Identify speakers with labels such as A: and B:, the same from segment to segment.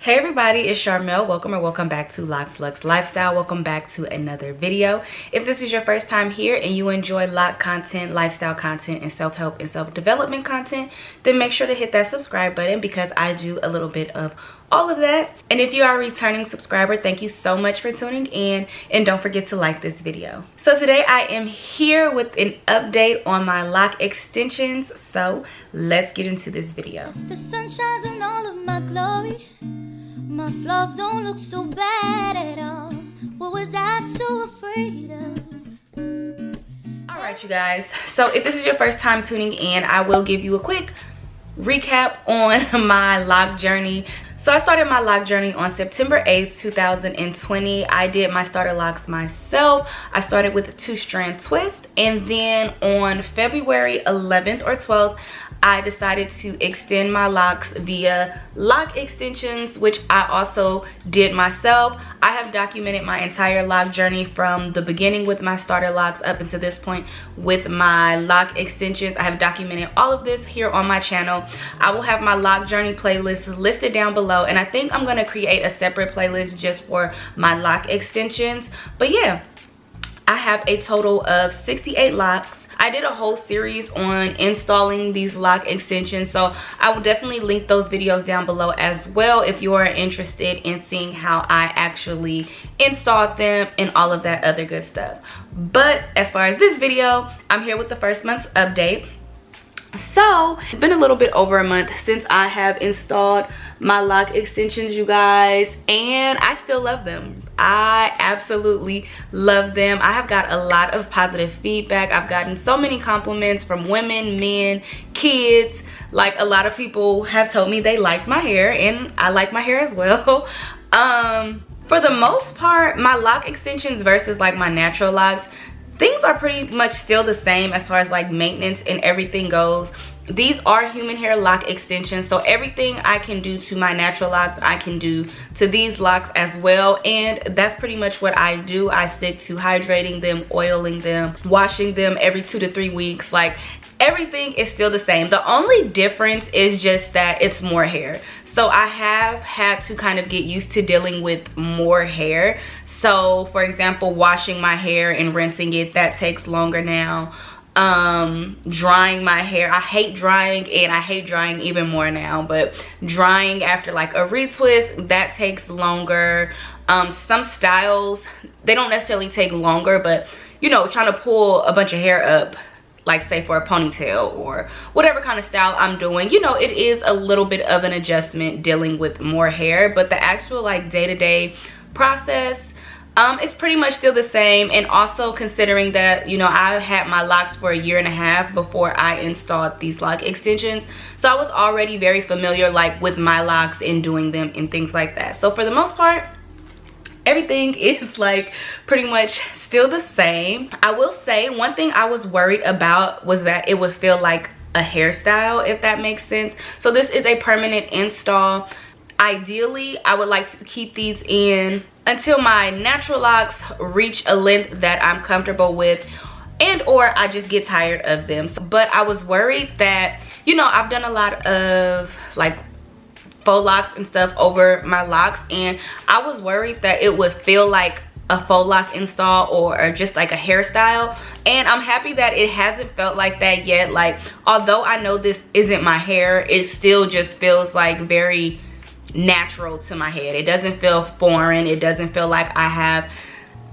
A: Hey everybody, it's Sharmel. Welcome back to Locs Lifestyle. Welcome back to another video. If this is your first time here and you enjoy loc content, lifestyle content, and self-help and self-development content, then make sure to hit that subscribe button because I do a little bit of all of that. And if you are a returning subscriber, thank you so much for tuning in, and don't forget to like this video. So today I am here with an update on my loc extensions, so let's get into this video.
B: The sun shines in all of my glory. My flaws don't look so bad at all. What was I so afraid of?
A: All right, you guys, so if this is your first time tuning in, I will give you a quick recap on my loc journey. So I started my loc journey on September 8th, 2020. I did my starter locks myself. I started with a 2-strand twist, and then on February 11th or 12th, I decided to extend my locks via loc extensions, which I also did myself. I have documented my entire loc journey from the beginning with my starter locks up until this point with my loc extensions. I have documented all of this here on my channel. I will have my loc journey playlist listed down below, and I think I'm going to create a separate playlist just for my loc extensions. But yeah, I have a total of 68 locks. I did a whole series on installing these loc extensions, so I will definitely link those videos down below as well if you are interested in seeing how I actually installed them and all of that other good stuff. But as far as this video, I'm here with the first month's update. So it's been a little bit over a month since I have installed my loc extensions, you guys, and I still love them. I absolutely love them. I have got a lot of positive feedback. I've gotten so many compliments from women, men, kids. Like, a lot of people have told me they like my hair, and I like my hair as well. For the most part, my loc extensions versus like my natural locks, things are pretty much still the same as far as like maintenance and everything goes. These are human hair loc extensions, so everything I can do to my natural locks, I can do to these locks as well. And that's pretty much what I do. I stick to hydrating them, oiling them, washing them every 2 to 3 weeks. Like, everything is still the same. The only difference is just that it's more hair. So I have had to kind of get used to dealing with more hair. So for example, washing my hair and rinsing it, that takes longer now. Drying my hair, I hate drying, and I hate drying even more now, but drying after like a retwist, that takes longer. Some styles, they don't necessarily take longer, but you know, trying to pull a bunch of hair up, like say for a ponytail or whatever kind of style I'm doing, you know, it is a little bit of an adjustment dealing with more hair. But the actual like day-to-day process, it's pretty much still the same. And also considering that, you know, I had my locks for 1.5 years before I installed these loc extensions, so I was already very familiar like with my locks and doing them and things like that. So for the most part, everything is like pretty much still the same. I will say one thing I was worried about was that it would feel like a hairstyle, if that makes sense. So this is a permanent install. Ideally, I would like to keep these in until my natural locks reach a length that I'm comfortable with, and or I just get tired of them. But I was worried that, you know, I've done a lot of like faux locks and stuff over my locks, and I was worried that it would feel like a faux lock install or just like a hairstyle. And I'm happy that it hasn't felt like that yet. Like, although I know this isn't my hair, it still just feels like very natural to my head. It doesn't feel foreign. It doesn't feel like I have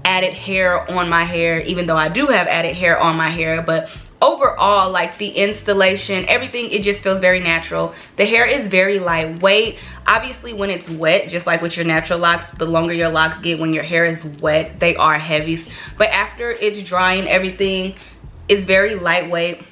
A: added hair on my hair, even though I do have added hair on my hair. But overall, like the installation, everything, it just feels very natural. The hair is very lightweight. Obviously when it's wet, just like with your natural locks, the longer your locks get when your hair is wet, they are heavy. But after it's drying, everything is very lightweight.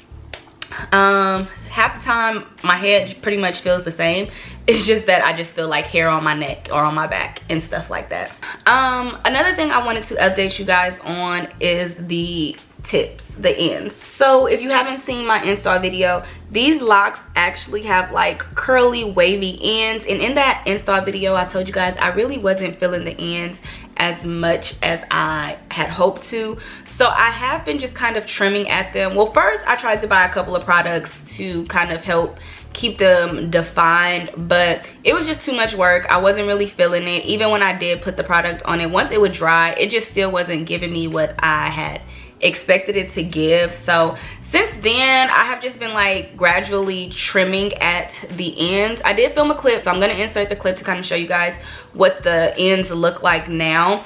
A: Half the time my head pretty much feels the same. It's just that I just feel like hair on my neck or on my back and stuff like that. Another thing I wanted to update you guys on is the tips, the ends. So if you haven't seen my install video, these locks actually have like curly wavy ends, and in that install video I told you guys I really wasn't feeling the ends as much as I had hoped to. So I have been just kind of trimming at them. Well, first I tried to buy a couple of products to kind of help keep them defined, but it was just too much work. I wasn't really feeling it. Even when I did put the product on it, once it would dry, it just still wasn't giving me what I had expected it to give. So since then, I have just been like gradually trimming at the ends. I did film a clip, so I'm gonna insert the clip to kind of show you guys what the ends look like now.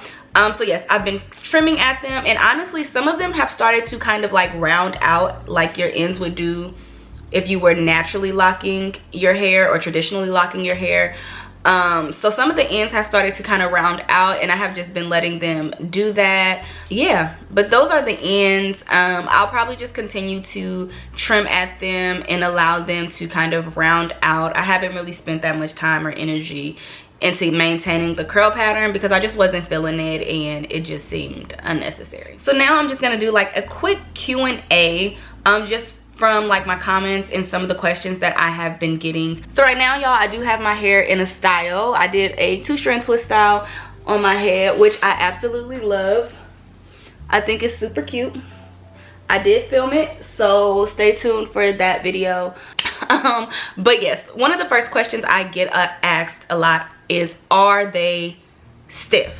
A: So yes, I've been trimming at them, and honestly, some of them have started to kind of like round out like your ends would do if you were naturally locking your hair or traditionally locking your hair. So some of the ends have started to kind of round out, and I have just been letting them do that. Yeah, but those are the ends. I'll probably just continue to trim at them and allow them to kind of round out. I haven't really spent that much time or energy into maintaining the curl pattern because I just wasn't feeling it and it just seemed unnecessary. So now I'm just gonna do like a quick Q&A just from like my comments and some of the questions that I have been getting. So right now, y'all, I do have my hair in a style. I did a 2-strand twist style on my head, which I absolutely love. I think it's super cute. I did film it, so stay tuned for that video. But yes, one of the first questions I get asked a lot is, are they stiff?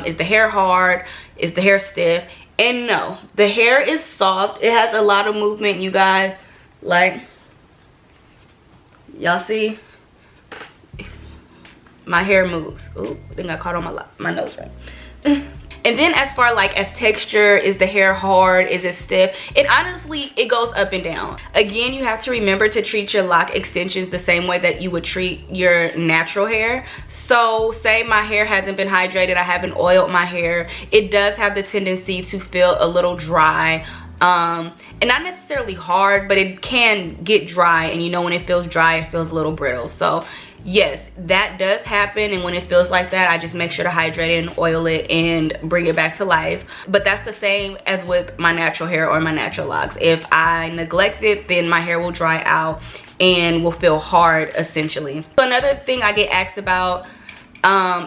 A: Is the hair hard? Is the hair stiff? And no, the hair is soft. It has a lot of movement, you guys. Like, y'all see? My hair moves. Ooh, I think I caught on my nose ring. And then as far like as texture, is the hair hard? Is it stiff? It honestly, it goes up and down. Again, you have to remember to treat your lock extensions the same way that you would treat your natural hair. So say my hair hasn't been hydrated, I haven't oiled my hair, it does have the tendency to feel a little dry. And not necessarily hard, but it can get dry, and you know when it feels dry, it feels a little brittle. So yes, that does happen, and when it feels like that, I just make sure to hydrate it and oil it and bring it back to life. But that's the same as with my natural hair or my natural locks. If I neglect it, then my hair will dry out and will feel hard essentially. So another thing I get asked about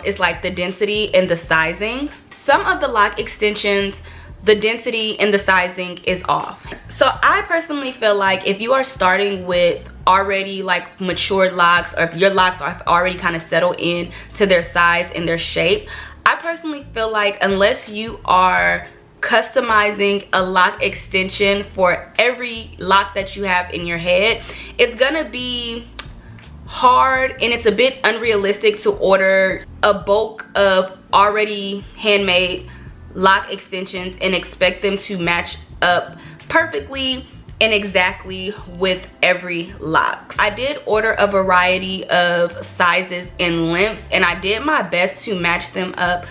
A: is like the density and the sizing. Some of the lock extensions, the density and the sizing is off. So I personally feel like if you are starting with already like matured locks, or if your locks are already kind of settled in to their size and their shape, I personally feel like unless you are customizing a lock extension for every lock that you have in your head, it's gonna be hard and it's a bit unrealistic to order a bulk of already handmade lock extensions and expect them to match up perfectly and exactly with every lock. I did order a variety of sizes and lengths, and I did my best to match them up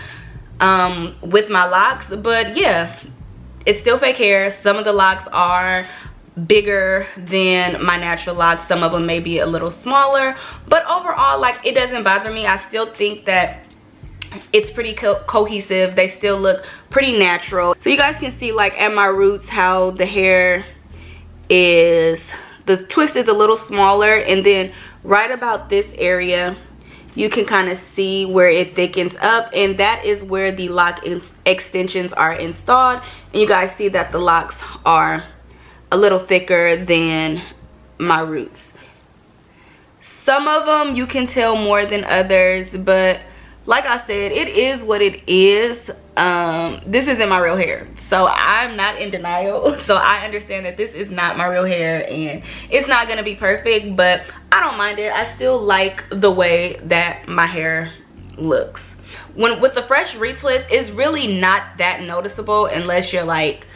A: with my locks. But yeah, it's still fake hair. Some of the locks are bigger than my natural locks, some of them may be a little smaller, but overall, like, it doesn't bother me. I still think that it's pretty cohesive. They still look pretty natural. So you guys can see like at my roots how the hair is, the twist is a little smaller, and then right about this area you can kind of see where it thickens up, and that is where the lock extensions are installed. And you guys see that the locks are a little thicker than my roots. Some of them you can tell more than others, but like I said, it is what it is. This isn't my real hair, so I'm not in denial. So I understand that this is not my real hair and it's not gonna be perfect, but I don't mind it. I still like the way that my hair looks. With the fresh retwist, it's really not that noticeable unless you're like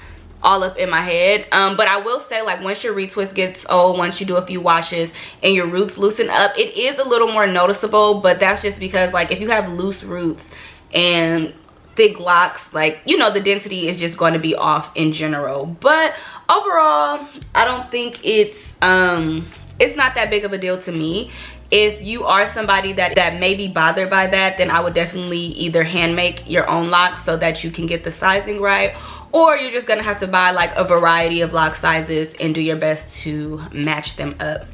A: all up in my head. But I will say, like, once your retwist gets old, once you do a few washes and your roots loosen up, it is a little more noticeable. But that's just because, like, if you have loose roots and thick locks, like, you know, the density is just going to be off in general. But overall, I don't think it's not that big of a deal to me. If you are somebody that may be bothered by that, then I would definitely either hand make your own locks so that you can get the sizing right, or you're just gonna have to buy like a variety of lock sizes and do your best to match them up.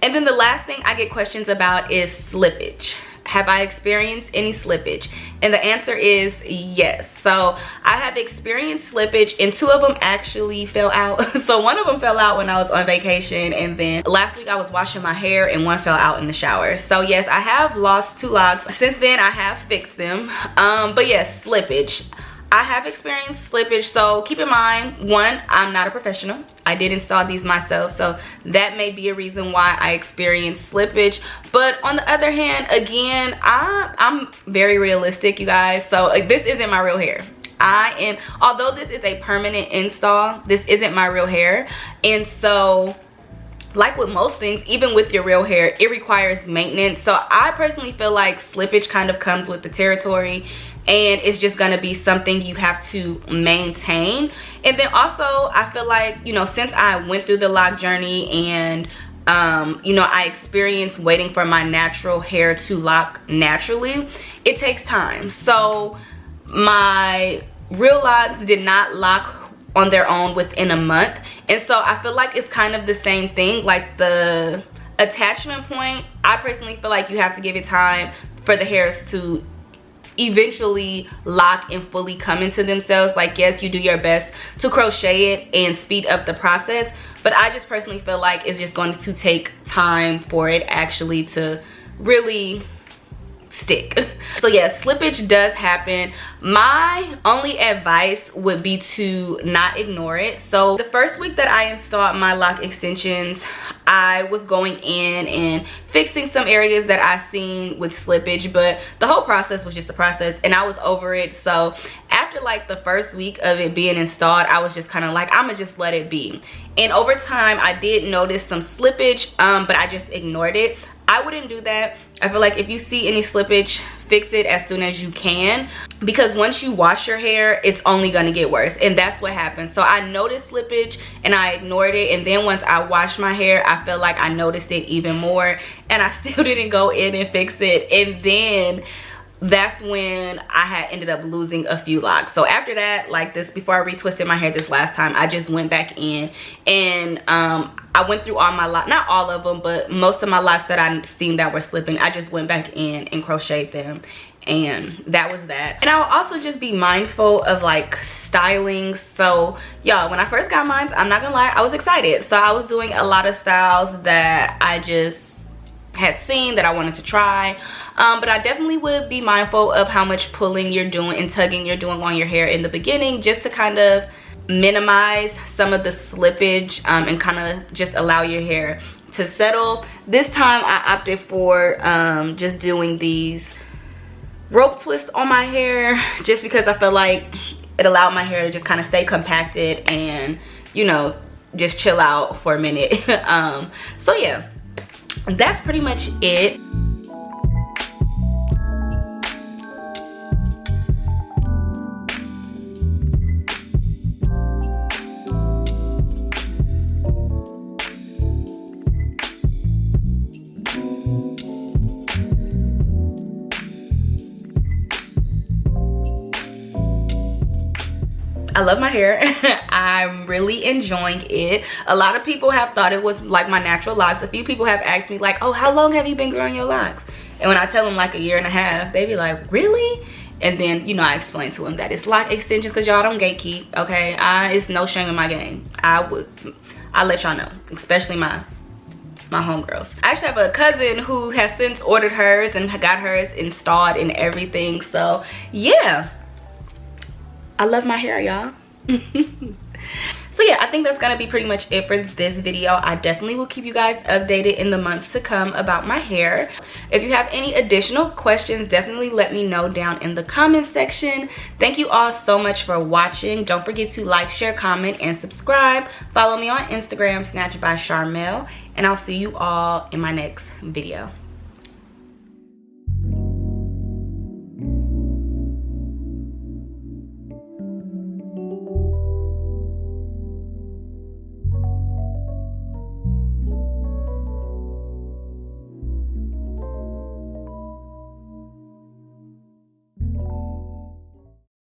A: And then the last thing I get questions about is slippage. have I experienced any slippage? And the answer is yes. So I have experienced slippage, and 2 of them actually fell out. So one of them fell out when I was on vacation, and then last week I was washing my hair and one fell out in the shower. So yes, I have lost 2 locks. Since then I have fixed them. But yes, slippage. I have experienced slippage, so keep in mind, 1, I'm not a professional. I did install these myself, so that may be a reason why I experienced slippage. But on the other hand, again, I'm very realistic, you guys. So this isn't my real hair. Although this is a permanent install, this isn't my real hair. And so, like with most things, even with your real hair, it requires maintenance. So I personally feel like slippage kind of comes with the territory, and it's just gonna be something you have to maintain. And then also, I feel like, you know, since I went through the lock journey and you know, I experienced waiting for my natural hair to lock naturally, it takes time. So my real locks did not lock on their own within a month, and so I feel like it's kind of the same thing. Like the attachment point, I personally feel like you have to give it time for the hairs to eventually lock and fully come into themselves. Like, yes, you do your best to crochet it and speed up the process, but I just personally feel like it's just going to take time for it actually to really stick. So yeah, slippage does happen. My only advice would be to not ignore it. So the first week that I installed my lock extensions, I was going in and fixing some areas that I seen with slippage, but the whole process was just a process and I was over it. So after like the first week of it being installed, I was just kind of like, I'm gonna just let it be. And over time I did notice some slippage, but I just ignored it. I wouldn't do that. I feel like if you see any slippage, fix it as soon as you can, because once you wash your hair, it's only going to get worse, and that's what happened. So I noticed slippage and I ignored it, and then once I washed my hair, I felt like I noticed it even more, and I still didn't go in and fix it. And then that's when I had ended up losing a few locks. So after that, like this, before I retwisted my hair this last time, I just went back in and I went through all my locks, not all of them, but most of my locks that I seen that were slipping, I just went back in and crocheted them, and that was that. And I'll also just be mindful of like styling. So y'all, when I first got mine, I'm not gonna lie, I was excited. So I was doing a lot of styles that I just had seen that I wanted to try, but I definitely would be mindful of how much pulling you're doing and tugging you're doing on your hair in the beginning, just to kind of minimize some of the slippage and kind of just allow your hair to settle. This time I opted for just doing these rope twists on my hair, just because I feel like it allowed my hair to just kind of stay compacted and, you know, just chill out for a minute. So yeah, that's pretty much it. I love my hair. I'm really enjoying it. A lot of people have thought it was like my natural locks. A few people have asked me like, oh, how long have you been growing your locks? And when I tell them like 1.5 years, they be like, really? And then, you know, I explain to them that it's lock extensions, because y'all don't gatekeep, okay? It's no shame in my game. I'll let y'all know, especially my homegirls. I actually have a cousin who has since ordered hers and got hers installed and everything. So yeah, I love my hair, y'all. So yeah, I think that's gonna be pretty much it for this video. I definitely will keep you guys updated in the months to come about my hair. If you have any additional questions, definitely let me know down in the comment section. Thank you all so much for watching. Don't forget to like, share, comment, and subscribe. Follow me on Instagram, Snatched by Sharmel, and I'll see you all in my next video.